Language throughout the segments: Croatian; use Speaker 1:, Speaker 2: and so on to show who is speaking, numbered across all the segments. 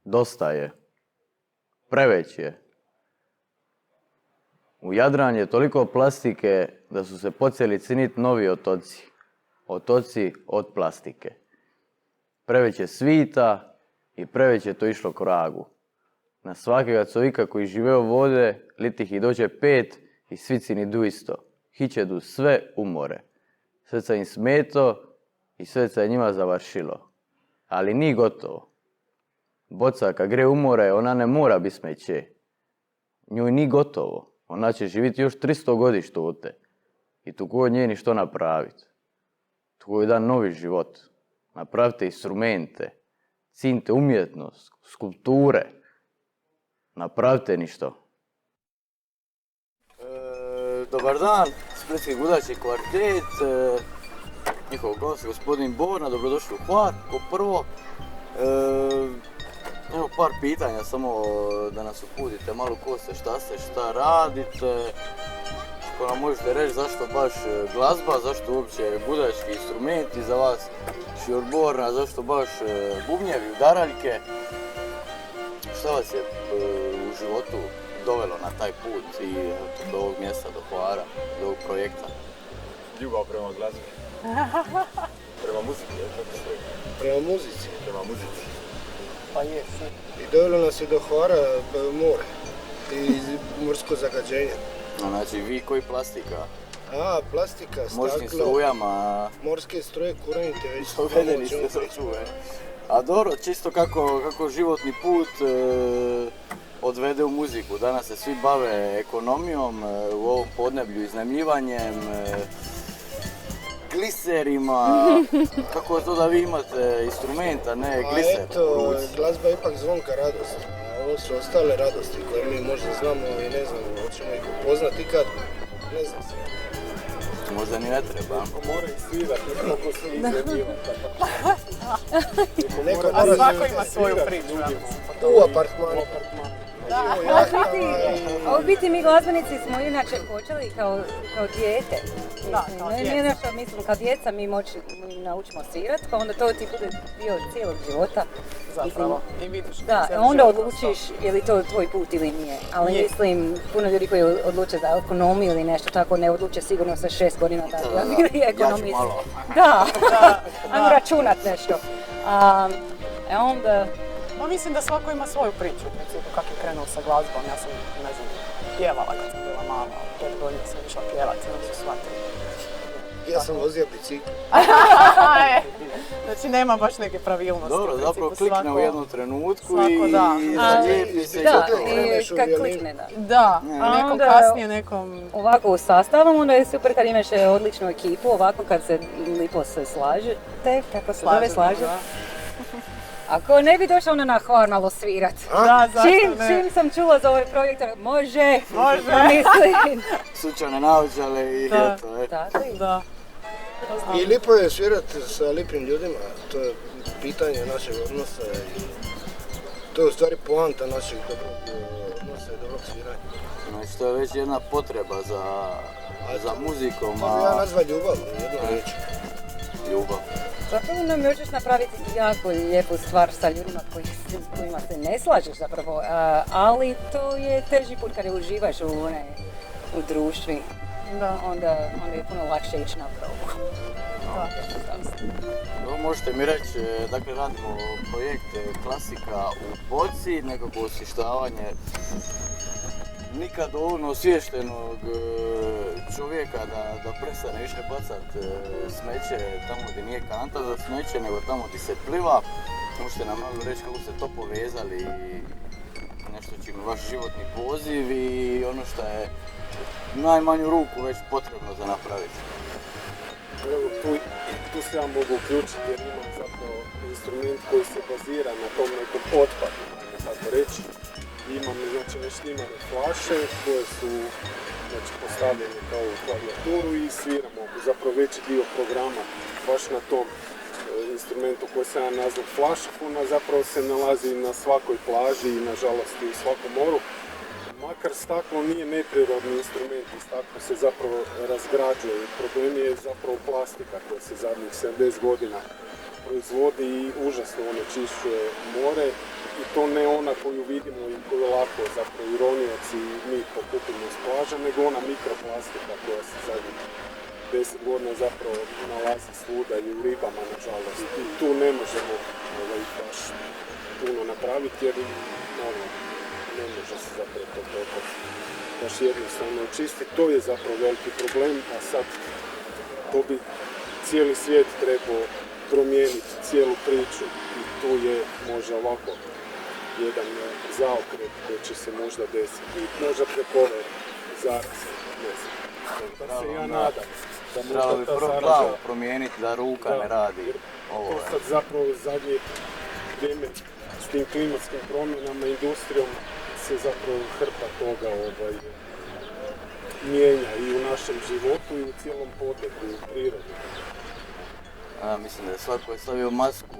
Speaker 1: Dosta je. Preveć je. U Jadran je toliko plastike da su se počeli ciniti novi otoci. Otoci od plastike. Preveć je svita i preveć je to išlo k vragu. Na svakega čovjeka koji žive u vode, litih i dođe 5 i svi cini du isto. Hićedu sve umore. Sveca im smeto i sveca je njima završilo. Ali ni gotovo. Boca kad gre umore, ona ne mora biti smeće. Njoj ni gotovo. Ona će živjeti još 300 godišta ovdje. I tu kod nje ni što napraviti. Tu je jedan novi život. Napravite instrumente. Cinite umjetnost, skulpture. Napravite ništo. Dobar dan, Splitski gudački kvartet. Njihov gost, gospodin Borna, dobrodošli u Hvar. Ko prvo, evo par pitanja, samo da nas uputite malo ko ste, šta radite. Ako nam možete reći zašto baš glazba, zašto uopće gudački instrumenti za vas, Šiorborna, zašto baš bubnjevi, udaraljke. Šta vas je u životu dovelo na taj put i do ovog mjesta, do Hvara, do ovog projekta?
Speaker 2: Ljubav prema glazbi. Prema muzici, je kako se?
Speaker 3: Prema muzici.
Speaker 2: Prema muzici.
Speaker 4: Pa je,
Speaker 3: I dovelo nas je do Hvara more i morsko zagađenje.
Speaker 1: Znači vi koji plastika?
Speaker 3: Plastika,
Speaker 1: Morskim
Speaker 3: staklo,
Speaker 1: strujama,
Speaker 3: morske struje, kuranite već.
Speaker 1: dovedeni ste se čuve. A dobro, čisto kako životni put odvede u muziku. Danas se svi bave ekonomijom, u ovom podneblju iznajmljivanjem, gliserima. Kako je to da vi imate instrumenta, ne gliser?
Speaker 3: A eto, glazba je ipak zvonka radost. A ovo su ostale radosti koje mi možda znamo i ne znamo, hoćemo ih upoznati ikad, ne znam se.
Speaker 1: Možda ni ne treba.
Speaker 2: Mora i svirat, nekako se izgledivati.
Speaker 4: a svako ima svoju priču.
Speaker 3: U apartmanu.
Speaker 5: A u biti mi glazbenici smo inače počeli kao dijete.
Speaker 4: Da, kao djeca.
Speaker 5: Mislim, kao djeca mi naučimo svirati, pa onda to ti bude dio cijelog života.
Speaker 4: Zapravo. I vidiš.
Speaker 5: Da, onda odlučiš je li to tvoj put ili nije. Ali mislim, puno ljudi koji odluče za ekonomiju ili nešto tako ne odluče sigurno sa 6 godina da bili ekonomist.
Speaker 1: Ja ću malo.
Speaker 5: Da, ajmo računat nešto. Onda...
Speaker 4: No, mislim da svako ima svoju priču, u principu, kako je krenuo sa glazbom. Ja sam, ne znam, pjevala kad sam bila mala, 5 godina sam išla pjevat, onda su shvatili.
Speaker 3: Ja sam vozio bicikl.
Speaker 4: Znači nema baš neke pravilnosti.
Speaker 1: Dobro, zapravo klikne u jednom trenutku i zalijepi se.
Speaker 5: Da, i kad klikne, da.
Speaker 4: Da, nekom kasnije, nekom...
Speaker 5: Ovako u sastavu, onda je super kad imaš odličnu ekipu, ovako kad se lipo se slažete, kako se zove, slaže. Ako ne bi došao onda na Hvar malo svirat.
Speaker 4: Da, zašto ne?
Speaker 5: Čim sam čula za ovaj projekt, može. Mislim.
Speaker 1: Sučane naočale i
Speaker 4: Da.
Speaker 1: eto.
Speaker 5: Tako i
Speaker 4: Da.
Speaker 3: I lipo je svirat sa lipim ljudima, to je pitanje našeg odnosa i to je u stvari poanta našeg dobrog odnosa i dobrog sviranja.
Speaker 1: Znači to je već jedna potreba za muzikom,
Speaker 3: To bi ja nazva ljubav, jednom riječju.
Speaker 1: ljubav.
Speaker 5: Zapravo nam možeš napraviti jako lijepu stvar sa ljudima kojima se ne slažeš zapravo, ali to je teži put kada uživaš u društvi.
Speaker 4: Da.
Speaker 5: Onda je puno lakše ići na probu.
Speaker 1: No, možete mi reći, dakle radimo projekt Klasika u Boci, nekako osvještavanje nikad dovoljno osviještenog čovjeka da prestane više bacat smeće tamo gdje nije kanta za smeće, nego tamo gdje se pliva. Možete nam malo reći kako ste to povezali i nešto čim je vaš životni poziv i ono što je najmanju ruku već potrebno za napraviti.
Speaker 2: Evo, tu se ja mogu uključiti jer imam zapravo instrument koji se bazira na tom nekom otpadu, ajmo tako reći. Imam znači već snimane flaše koje su znači, postavljene kao u klavijaturu i sviramo zapravo veći dio programa baš na tom instrumentu koji se ja nazvam flašofon, a zapravo se nalazi na svakoj plaži i nažalost i u svakom moru. Makar staklo nije neprirodni instrument i staklo se zapravo razgrađuje. Problem je zapravo plastika koja se zadnjih 70 godina proizvodi i užasno onečišćuje more i to ne ona koju vidimo i koju lako zapravo i ronioci i mi pokupimo s plaža, nego ona mikroplastika koja se zadnjih 10 godina zapravo nalazi svuda i u ribama, nažalost. I tu ne možemo baš puno napraviti jer ne može se zapravo to baš jednostavno očistiti. To je zapravo veliki problem, a sad to bi cijeli svijet trebao promijeniti cijelu priču i tu je možda ovako jedan zaokret koji će se možda desiti i možda preko ove zaraze, ne znam. Da se ja nadam da
Speaker 1: Trebalo bi
Speaker 2: možda ta
Speaker 1: prvo
Speaker 2: zaraza...
Speaker 1: glavu promijeniti da ruka ne radi. Ovo
Speaker 2: To
Speaker 1: je.
Speaker 2: sad zapravo zadnje vrijeme s tim klimatskim promjenama, industrijom se zapravo hrpa toga mijenja i u našem životu i u cijelom poteku i u prirodi.
Speaker 1: Mislim da je svako je stavio masku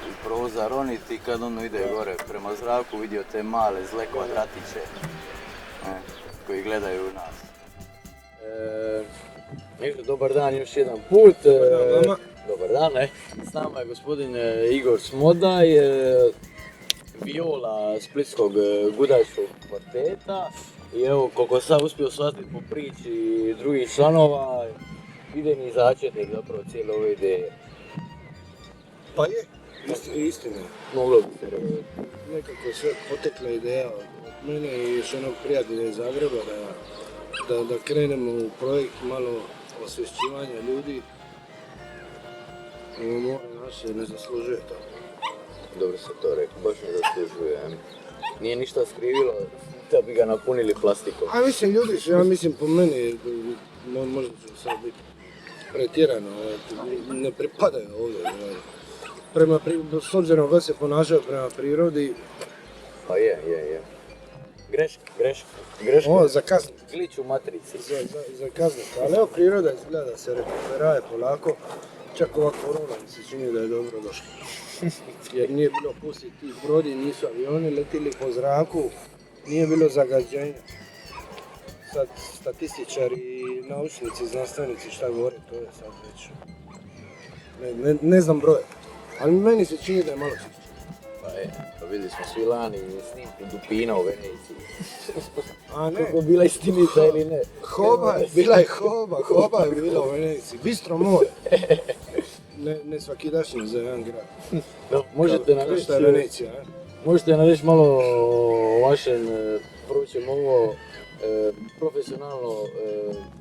Speaker 1: u prozor roniti i kad ono ide gore prema zraku vidio te male zle kvadratiće koji gledaju u nas. Dobar dan još jedan put. Dobar dan. S nama je gospodin Igor Smodaj, viola Splitskog gudačkog kvarteta. I evo, koliko sam uspio shvatiti po priči drugih članova, idejni začetnik zapravo cijele ove ideje.
Speaker 3: Pa je, istina.
Speaker 1: Moglo bi se reći.
Speaker 3: Nekako sve potekla ideja od mene i još jednog prijatelja iz Zagreba da krenemo u projekt malo osvješćivanja ljudi. Ovo more naše ne zaslužuje to.
Speaker 1: Dobro se to rekao, baš ne zaslužuje. Nije ništa skrivilo da bi ga napunili plastikom.
Speaker 3: A mislim, ljudi su, ja mislim po meni, možda ću sad biti pretjerano, ne pripadaju ovdje. S obzirom da se ponašaju prema prirodi,
Speaker 1: Pa je. Greška.
Speaker 3: ovo za kazniti.
Speaker 1: Glitch u matrici.
Speaker 3: Za kazniti. Ali evo priroda izgleda da se rekuperaje polako, čak ova korona mi se čini da je dobro došla. Jer nije bilo pustiti tih brodi, nisu avioni letili po zraku, nije bilo zagađenja. Sad statističari, naučnici, znanstvenici šta govore, to je sad već... Ne znam broje, ali meni se čini da je malo čišće.
Speaker 1: Pa je, pa vidjeli smo svi lani snimku dupina u Veneciji.
Speaker 3: A ne,
Speaker 1: Kako bila istinita ili ne?
Speaker 3: bila je hoba je bila u Veneciji, bistro more. Ne svakidašnje za jedan grad.
Speaker 1: No, možete nam
Speaker 3: Kao
Speaker 1: reći,
Speaker 3: što je Venecija,
Speaker 1: možete nam reći malo o vašem, prvo ćemo ovo, profesionalno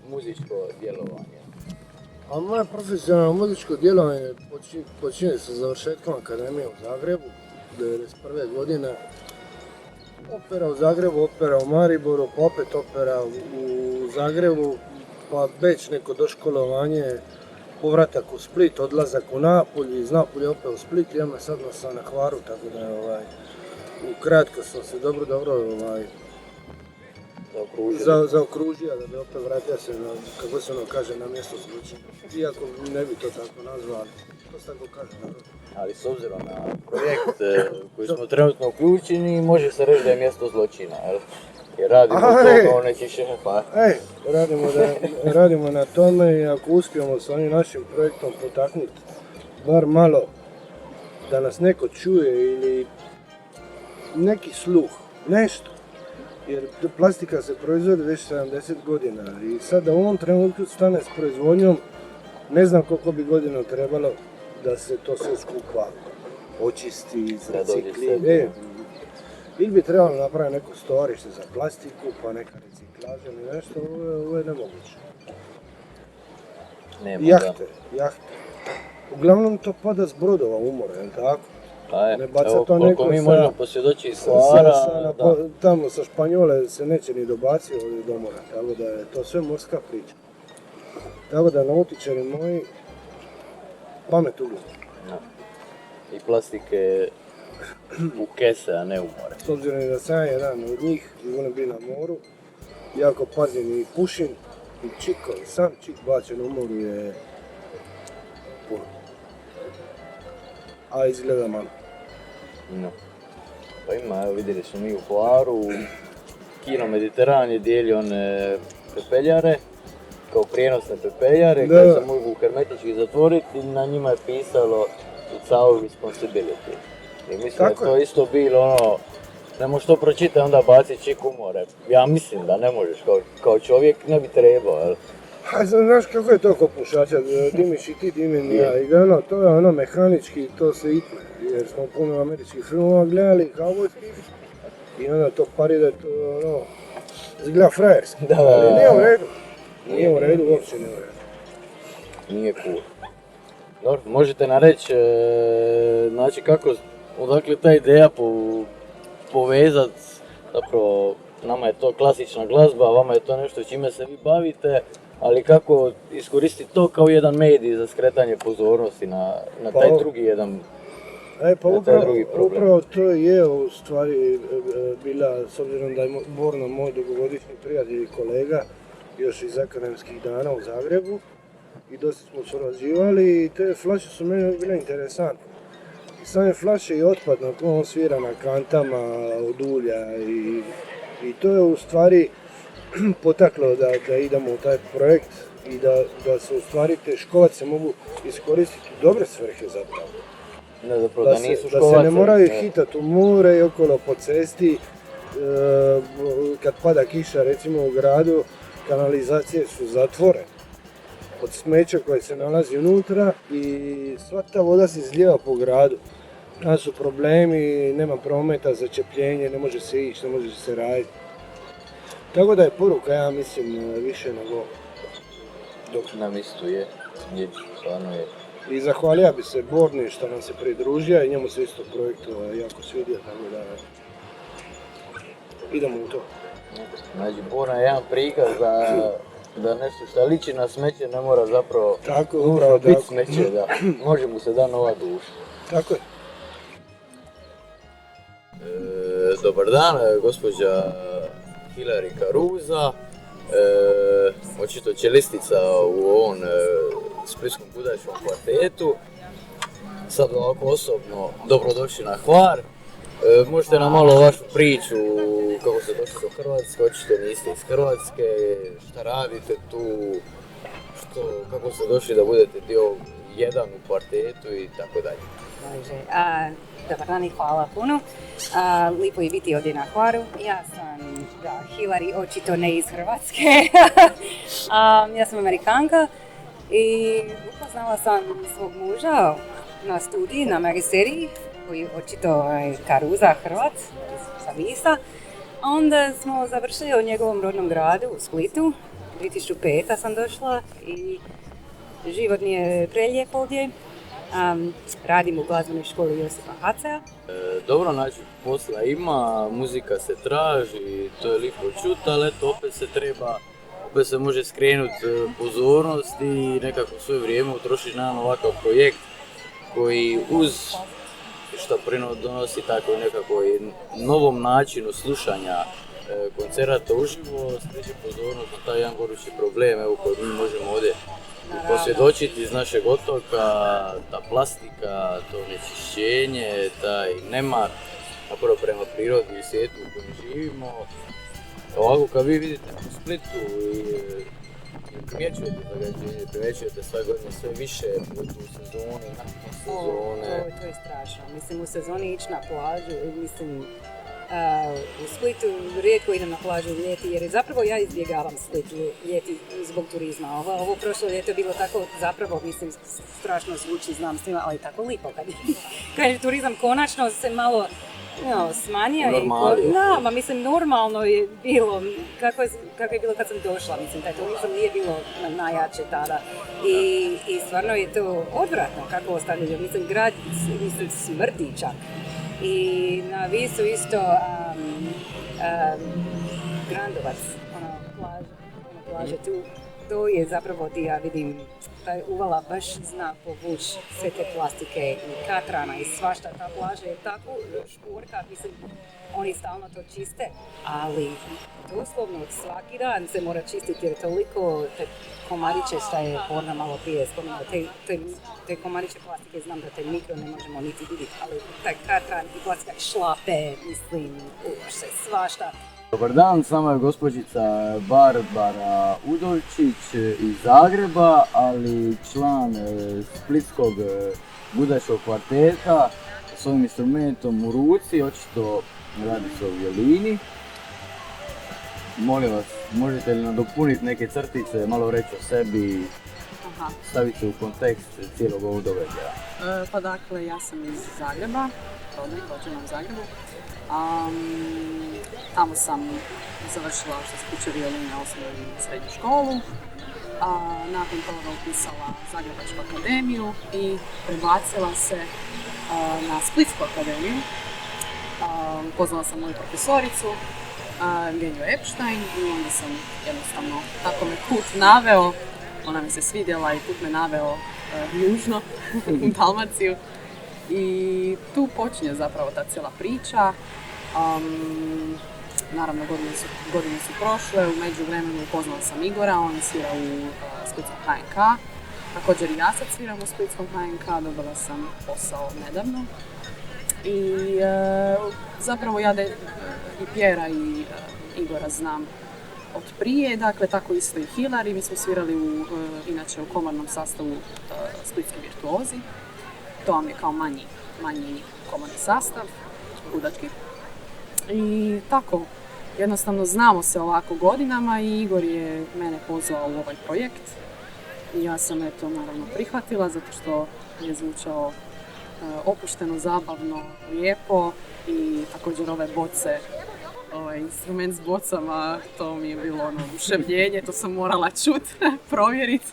Speaker 1: muzičko djelovanje.
Speaker 3: A moje profesionalno muzičko djelovanje počinje sa završetkom akademije u Zagrebu, 1991. godine. Opera u Zagrebu, opera u Mariboru, pa opet opera u Zagrebu, pa već neko doškolovanje, povratak u Split, odlazak u Napulj, iz Napulja opet u Split, ja me sad sam na Hvaru, tako da ukratko sam se dobro zaokružio da bi opet vratio se na, kako se ono kaže, na mjesto zločina. Iako ne bi to tako nazvao, ali to se tako kaže, naravno.
Speaker 1: Ali s obzirom na projekt koji smo trenutno uključeni, može se reći da je mjesto zločina, jel? Jer radimo to onečišćenje, pa...
Speaker 3: Radimo na tome i ako uspijemo s ovim našim projektom potaknuti bar malo da nas neko čuje ili neki sluh, nešto. Jer plastika se proizvodi već 70 godina i sada u ovom trenutku stane s proizvodnjom, ne znam koliko bi godina trebalo da se to sve skupa očisti, reciklira. Ili bi trebalo napraviti neko stovarište za plastiku, pa neka reciklaža ili nešto, ovo je nemoguće. Jahte. Uglavnom to pada s brodova u more, jel tako?
Speaker 1: Ne baca to neko mi možemo posvjedočiti s Hvara,
Speaker 3: tamo sa Španjole se neće ni dobaciti ovdje do mora, tako da je to sve morska priča. Tako da nautičari moji, pamet uglavnom.
Speaker 1: I plastike u kese, a ne u more.
Speaker 3: S obzirom da sam jedan od njih i volim biti na moru, jako pazim i pušim i čiko, sam čik bačen u moru je puno. A izgleda malo.
Speaker 1: No. Pa ima, evo vidjeli smo mi u Hvaru, Kino Mediteran je dijelio one pepeljare, kao prijenosne pepeljare koje se mogu hermetički zatvoriti i na njima je pisalo our responsibility. I mislim
Speaker 3: Tako
Speaker 1: da je to
Speaker 3: je.
Speaker 1: isto bilo ono, ne možeš to pročitati onda baci čik umore. Ja mislim da ne možeš, kao čovjek ne bi trebao, jel?
Speaker 3: A znaš kako je to kod pušača, dimiš i ti dimim i ja, i da ono, to je ono mehanički, to se itne, jer smo puno američkih filmova gledali, kaubojskih, i onda to parira, to ono, izgleda frajerski,
Speaker 1: Da.
Speaker 3: ali nije u redu, nije u redu, uopće nije u redu.
Speaker 1: Nije cool. Dobro, možete nam reći, znači kako, odakle ta ideja povezat, zapravo nama je to klasična glazba, vama je to nešto čime se vi bavite, ali kako iskoristiti to kao jedan medij za skretanje pozornosti na taj
Speaker 3: Pa,
Speaker 1: drugi jedan.
Speaker 3: Pa
Speaker 1: To je drugi problem.
Speaker 3: upravo to je u stvari bila, s obzirom da je Borna moj dugogodišnji prijatelj i kolega, još iz akademskih dana u Zagrebu, i dosta smo surađivali i te flaše su meni bile interesantne. I same flaše i otpad na kojem on svira na kantama od ulja i to je u stvari potaklo da idemo u taj projekt i da se u stvari te škovace mogu iskoristiti u dobre svrhe zapravo.
Speaker 1: Ne, zapravo da nisu
Speaker 3: Da se
Speaker 1: škovace,
Speaker 3: ne moraju
Speaker 1: ne.
Speaker 3: hitati u more i okolo po cesti, kad pada kiša recimo u gradu, kanalizacije su zatvorene od smeća koje se nalazi unutra i sva ta voda se izlijeva po gradu. Tam su problemi, nema prometa, začepljenje, ne može se ići, ne može se raditi. Tako da je poruka, ja mislim, više nego dok.
Speaker 1: Na mjestu je, stvarno je.
Speaker 3: I zahvalio bi se Borni što nam se pridružio i njemu se isto projekt jako svidio, tako da idemo u to.
Speaker 1: Znači, Borna je jedan prikaz da nešto što liči na smeće ne mora zapravo
Speaker 3: Tako, upravo
Speaker 1: biti
Speaker 3: tako.
Speaker 1: smeće, da može mu se da nova duša.
Speaker 3: Tako je.
Speaker 1: Dobar dan, gospođa Hilary Caruza, očito čelistica u ovom splitskom budačkom kvartetu. Sad ovako osobno, dobrodošli na Hvar. Možete nam malo vašu priču, kako ste došli do Hrvatske, očito niste iz Hrvatske, šta radite tu, kako ste došli da budete dio jedan u kvartetu i tako dalje.
Speaker 5: Može. Dobar dan i hvala puno. Lipo je biti ovdje na Hvaru. Ja sam Hilary, očito ne iz Hrvatske. Ja sam Amerikanka i upoznala sam svog muža na studiji, na magisteriji, koji je očito Caruza, Hrvat, sa Visa. A onda smo završili u njegovom rodnom gradu, u Splitu. 2005. sam došla i život mi je prelijep ovdje. Radim u glazbenoj školi Josipa Haca.
Speaker 1: Dobro, znači posla ima, muzika se traži, to je lijepo čut, ali eto opet se može skrenuti pozornost i nekako svoje vrijeme utrošiti na jedan ovakav projekt koji uz što donosi tako nekako i novom načinu slušanja koncerata uživo, skreće pozornost na taj jedan gorući problem evo koji mi možemo ovdje posvjedočiti iz našeg otoka, ta plastika, to onečišćenje, taj nemar, zapravo prema prirodi i svijetu u kojem živimo. Ovako kad vi vidite u Splitu i primjećujete zagađenje, primjećujete sve godine sve više u sezoni, nakon sezone.
Speaker 5: To je strašno. Mislim, u sezoni ići na plažu, mislim, u Splitu rijetko idem na plažu ljeti jer zapravo ja izbjegavam Split ljeti zbog turizma. Ovo prošlo ljeto je bilo tako, zapravo mislim strašno zvuči, znam svima, ali tako lipo kad je turizam konačno se malo smanjio. Ma mislim normalno je bilo, kako je bilo kad sam došla, mislim taj turizam nije bilo najjače tada i stvarno je to odvratno kako ostavljaju, mislim grad smrdi čak. I na Visu isto Grandovac, plaže tu, to je zapravo di ja vidim, taj uvala baš zna povući sve te plastike i katrana i svašta, ta plaža je tako šporka, mislim, oni stalno to čiste, ali doslovno svaki dan se mora čistiti jer toliko te komariće šta je Borna malo prije spominjala, te komariće plastike znam da te mikro ne možemo niti vidjeti, ali taj katran i plastika šlape, mislim, sve svašta.
Speaker 1: Dobar dan, sama je gospođica Barbara Udovčić iz Zagreba, ali član Splitskog gudačkog kvarteta s ovim instrumentom u ruci, očito radi se o violini. Molim vas, možete li nadopuniti neke crtice, malo reći o sebi,
Speaker 4: Aha.
Speaker 1: staviti se u kontekst cijelog ovog događaja?
Speaker 4: Pa dakle, ja sam iz Zagreba, rođena u Zagrebu. Tamo sam završila što se tiče violine osnovnu i srednju školu. Nakon toga upisala Zagrebačku akademiju i prebacila se na Splitsku akademiju. Upoznala sam moju profesoricu, Genju Epstein, i onda sam jednostavno, tako me put naveo, ona mi se svidjela i put me naveo južno u Dalmaciju. I tu počinje zapravo ta cijela priča. Naravno, godine su prošle, u međuvremenu upoznala sam Igora, on svira u Splitskom HNK. Također i ja sad sviram u Splitskom HNK, dobila sam posao nedavno. I zapravo ja i Pjera i Igora znam od prije, dakle tako isto i Hilari. Mi smo svirali inače u komornom sastavu Splitski virtuozi. To vam je kao manji komorni sastav, gudački. I tako, jednostavno znamo se ovako godinama i Igor je mene pozvao u ovaj projekt. I ja sam naravno prihvatila zato što je zvučao opušteno, zabavno, lijepo i također ove boce, ovaj instrument s bocama, to mi je bilo oduševljenje, to sam morala čuti, provjeriti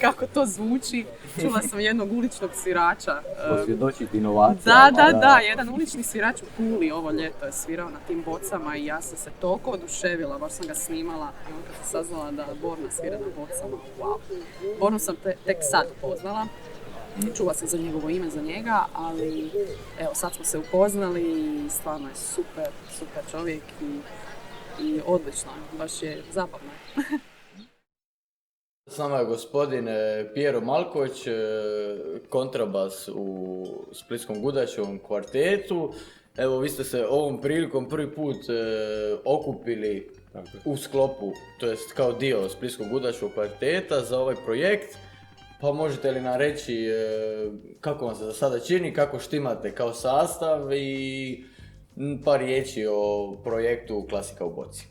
Speaker 4: kako to zvuči. Čula sam jednog uličnog svirača.
Speaker 1: Posvjedočiti inovacijama.
Speaker 4: Da, jedan ulični svirač u Puli ovo ljeto je svirao na tim bocama i ja sam se toliko oduševila, baš sam ga snimala i onda kad sam saznala da Borna svira na bocama, wow. Bornu sam tek sad upoznala. Čula sam za njegovo ime, za njega, ali evo sad smo se upoznali i stvarno je super čovjek i odlično, baš je zabavno.
Speaker 1: S nama je gospodin Piero Malković, kontrabas u Splitskom gudačkom kvartetu. Evo, vi ste se ovom prilikom prvi put okupili u sklopu, to jest kao dio Splitskog gudačkog kvarteta za ovaj projekt. Pa možete li nam reći kako vam se za sada čini, kako štimate kao sastav i par riječi o projektu Klasika u boci?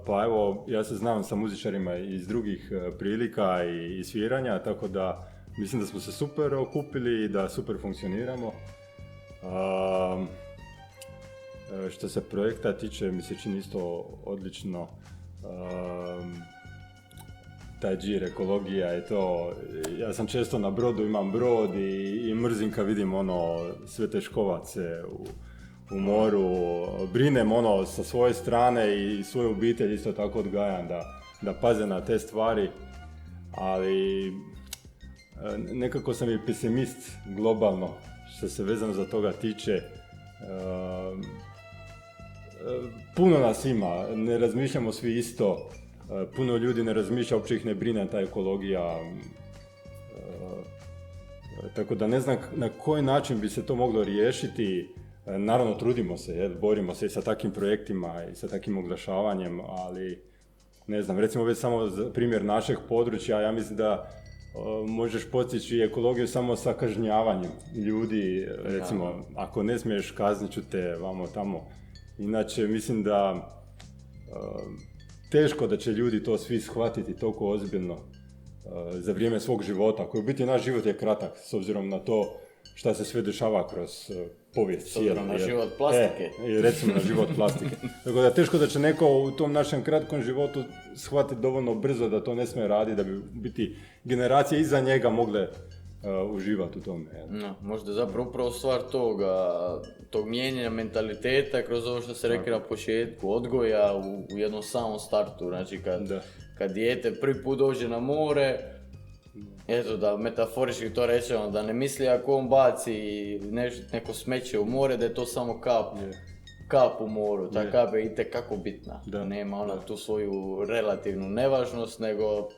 Speaker 6: Pa evo, ja se znam sa muzičarima iz drugih prilika i sviranja, tako da mislim da smo se super okupili i da super funkcioniramo. Što se projekta tiče, mi se čini isto odlično. Taj džir, ekologija i to, ja sam često na brodu, imam brod i mrzim kad vidim sve te škovace u moru, brinem sa svoje strane i svoju obitelj isto tako odgajam da paze na te stvari, ali nekako sam i pesimist globalno što se vezano za toga tiče. Puno nas ima, ne razmišljamo svi isto. Puno ljudi ne razmišlja, uopće ih ne brine ta ekologija, tako da ne znam na koji način bi se to moglo riješiti. Naravno trudimo se, borimo se i sa takvim projektima i sa takvim oglašavanjem, ali ne znam, recimo već samo za primjer našeg područja, ja mislim da možeš postići ekologiju samo sa kažnjavanjem ljudi, recimo ako ne smiješ kaznit ću te vamo tamo, inače mislim da teško da će ljudi to svi shvatiti toliko ozbiljno za vrijeme svog života, koji u biti naš život je kratak s obzirom na to šta se sve dešava kroz povijest.
Speaker 1: S obzirom na život plastike.
Speaker 6: Recimo na život plastike. Tako da teško da će neko u tom našem kratkom životu shvatiti dovoljno brzo da to ne smije raditi, da bi biti generacije iza njega mogle uživati u tome.
Speaker 1: No, možda zapravo upravo stvar tog mijenjanja mentaliteta kroz ovo što se rekli na početku, odgoja u jednom samom startu, znači kad dijete prvi put dođe na more, eto da metaforički to rečemo, da ne misli ako on baci neko smeće u more da je to samo kap u moru, ta kap je itekako bitna, nema ona tu svoju relativnu nevažnost, nego...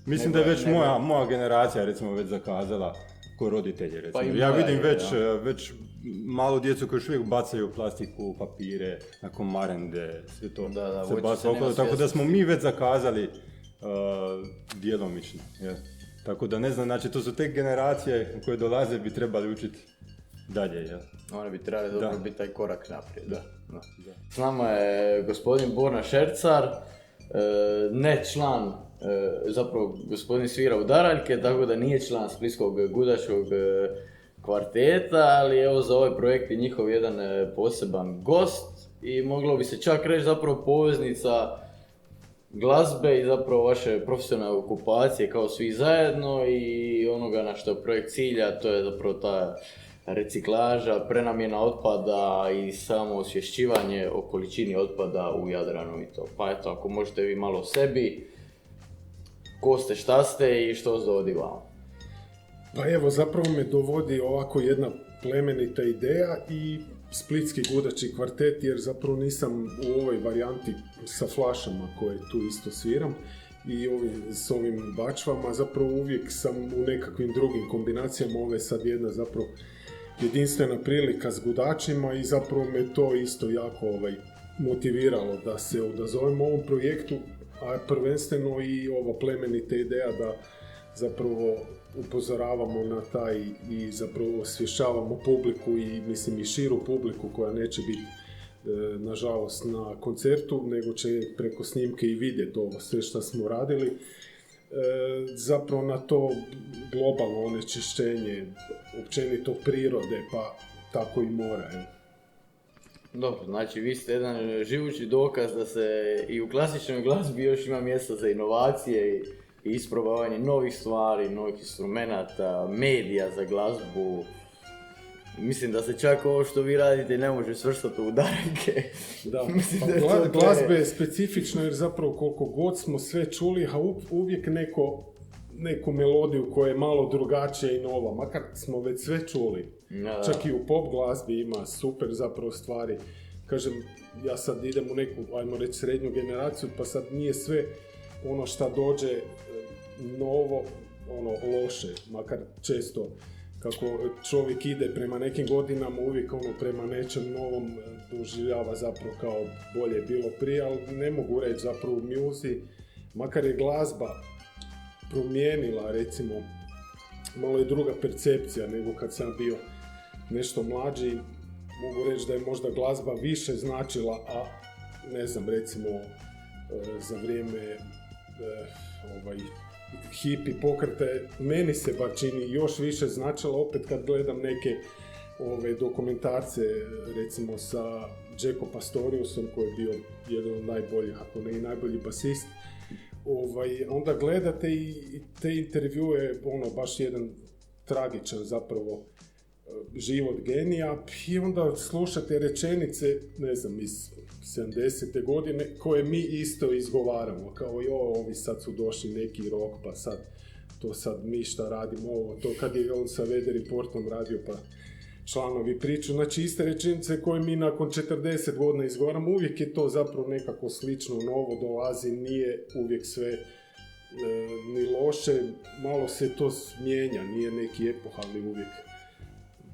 Speaker 6: Mislim da je već moja generacija recimo već zakazala ko roditelji recimo. Ja vidim već malo djecu koji još uvijek bacaju plastiku, papire, nakon marende, sve to
Speaker 1: Da,
Speaker 6: se
Speaker 1: uopće
Speaker 6: baca
Speaker 1: se nema
Speaker 6: okolo, tako da
Speaker 1: svjesnosti.
Speaker 6: smo mi već zakazali djelomično. Je. Tako da ne znam, znači to su te generacije koje dolaze bi trebali učiti dalje. Je.
Speaker 1: Oni bi trebali dobro
Speaker 6: Da.
Speaker 1: biti taj korak naprijed.
Speaker 6: Da.
Speaker 1: S nama je gospodin Borna Šercar, ne član, zapravo gospodin svira u Daraljke, tako da nije član Splitskog gudačkog kvarteta, ali evo za ovaj projekt je njihov jedan poseban gost i moglo bi se čak reći zapravo poveznica glazbe i zapravo vaše profesionalne okupacije kao svi zajedno i onoga na što projekt cilja, to je zapravo ta reciklaža, prenamjena otpada i samo osvješćivanje o količini otpada u Jadranu i to. Pa eto, ako možete vi malo o sebi, ko ste, šta ste i što vas dovodi vama?
Speaker 7: Pa evo, zapravo me dovodi ovako jedna plemenita ideja i Splitski gudački kvartet, jer zapravo nisam u ovoj varijanti sa flašama koje tu isto sviram i s ovim bačvama, zapravo uvijek sam u nekakvim drugim kombinacijama. Ovo je sad jedna zapravo jedinstvena prilika s gudačima i zapravo me to isto jako motiviralo da se odazovem ovom projektu, a prvenstveno i ova plemenita ideja da zapravo upozoravamo na taj i zapravo osvješćavamo publiku i mislim i širu publiku koja neće biti nažalost na koncertu, nego će preko snimke i vidjeti ovo sve što smo radili. Zapravo na to globalno onečišćenje općenito prirode, pa tako i mora.
Speaker 1: Dobro, znači vi ste jedan živući dokaz da se i u klasičnoj glazbi još ima mjesta za inovacije i isprobavanje novih stvari, novih instrumenata, medija za glazbu. Mislim da se čak ovo što vi radite ne može svrstati u Daraljke.
Speaker 7: Da,
Speaker 1: Mislim
Speaker 7: pa
Speaker 1: da je to
Speaker 7: glazba je specifično jer zapravo koliko god smo sve čuli, a uvijek neku melodiju koja je malo drugačija i nova, makar smo već sve čuli.
Speaker 1: Da.
Speaker 7: Čak i u pop glazbi ima super zapravo stvari. Kažem, ja sad idem u neku, ajmo reći, srednju generaciju, pa sad nije sve ono što dođe novo, loše, makar često kako čovjek ide prema nekim godinama, uvijek prema nečem novom doživljava zapravo kao bolje je bilo prije, ali ne mogu reći zapravo u muzi, makar je glazba promijenila, recimo, malo je druga percepcija nego kad sam bio nešto mlađi. Mogu reći da je možda glazba više značila, a ne znam, recimo za vrijeme hipi pokrete, meni se bar čini još više značilo opet kad gledam neke dokumentarce, recimo sa Jaco Pastoriusom koji je bio jedan od najboljih, ako ne i najbolji basist. Onda gledate i te intervjue, baš jedan tragičan zapravo život genija i onda slušate rečenice, ne znam, iz 70. godine koje mi isto izgovaramo, kao ovi sad su došli neki rok, pa sad mi šta radimo, to kad je on sa Weather Reportom radio, pa članovi priču, znači iste rečenice koje mi nakon 40 godina izgovaramo, uvijek je to zapravo nekako slično, novo dolazi, nije uvijek sve ni loše, malo se to mijenja, nije neki epohalni uvijek.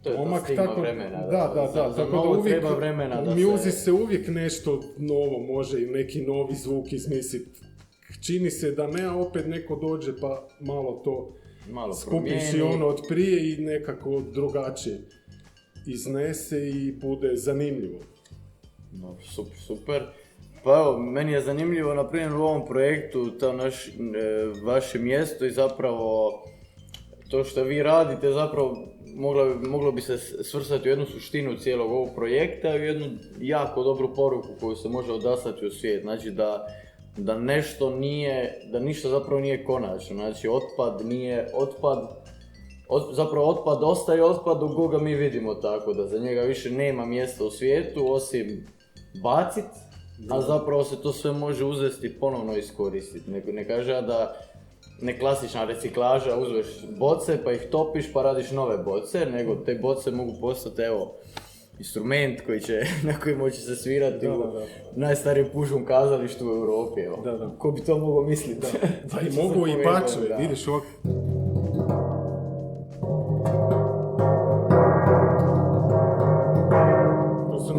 Speaker 1: To je ta stigma vremena.
Speaker 7: Da,
Speaker 1: Za
Speaker 7: tako da
Speaker 1: novo
Speaker 7: uvijek
Speaker 1: treba vremena da
Speaker 7: u muzi se uvijek nešto novo može i neki novi zvuk izmisliti. Čini se da ne, a opet neko dođe pa malo to skupiš i od prije i nekako drugačije iznese i bude zanimljivo.
Speaker 1: No, super. Pa evo, meni je zanimljivo, na primjer, u ovom projektu, vaše mjesto i zapravo to što vi radite, zapravo moglo bi se svrstati u jednu suštinu cijelog ovog projekta i u jednu jako dobru poruku koju se može odaslati u svijet. Znači da ništa zapravo nije konačno. Znači otpad nije otpad, zapravo otpad ostaje otpad dok ga mi vidimo tako, da za njega više nema mjesta u svijetu osim bacit, a zapravo se to sve može uzeti i ponovno iskoristiti. Ne kaže da ne klasična reciklaža, uzmeš boce pa ih topiš pa radiš nove boce, nego te boce mogu postati instrument na koji može se svirati u najstarijem puškom kazalištu u Europi. Ko bi to mogao misliti?
Speaker 7: Da. I mogu i bačve, vidiš ovak.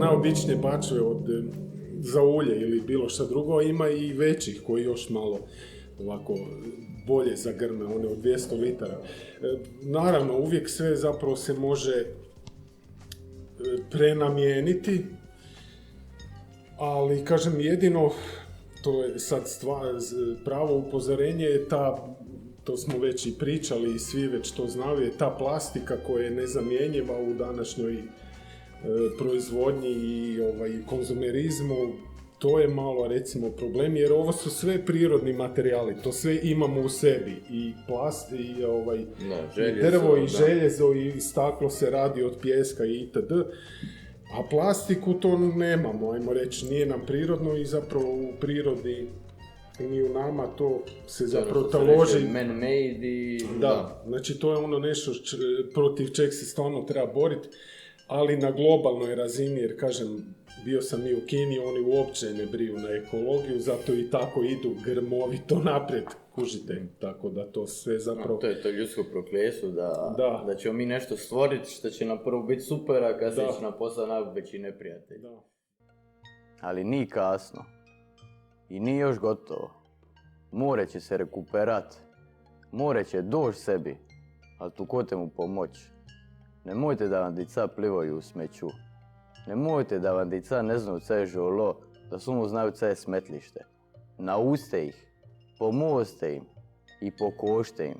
Speaker 7: najobičnije bačve za ulje ili bilo šta drugo, ima i većih koji još malo ovako bolje zagrme, one od 200 litara. Naravno, uvijek sve zapravo se može prenamijeniti, ali kažem jedino, to je sad pravo upozorenje je to smo već i pričali i svi već to znaju, je ta plastika koja je nezamjenjiva u današnjoj proizvodnji i konzumerizmu. To je malo recimo problem, jer ovo su sve prirodni materijali, to sve imamo u sebi, i plast, i drvo, i željezo, i staklo se radi od pijeska i itd. A plastiku to nemamo, ajmo reći, nije nam prirodno i zapravo u prirodi ni u nama to se zapravo taloži.
Speaker 1: Man-made i...
Speaker 7: Da, znači to je ono nešto protiv čeg se stvarno treba boriti, ali na globalnoj razini, jer kažem, bio sam i u Kini, oni uopće ne briju na ekologiju, zato i tako idu grmovito naprijed, kužite, tako da to sve zapravo...
Speaker 1: To je ljudsko prokletstvo, da ćemo mi nešto stvoriti što će nam prvo biti super, a kasnije će nam postati najveći neprijatelj.
Speaker 7: Da.
Speaker 1: Ali nije kasno i nije još gotovo. More će se rekuperat, more će doći sebi, ali tu ko te mu pomoći. Nemojte da vam dica plivaju u smeću. Nemojte da vam dica ne znaju co je žolo, da samo znaju co je smetlište. Naučite ih, pomozite im i pokošte im.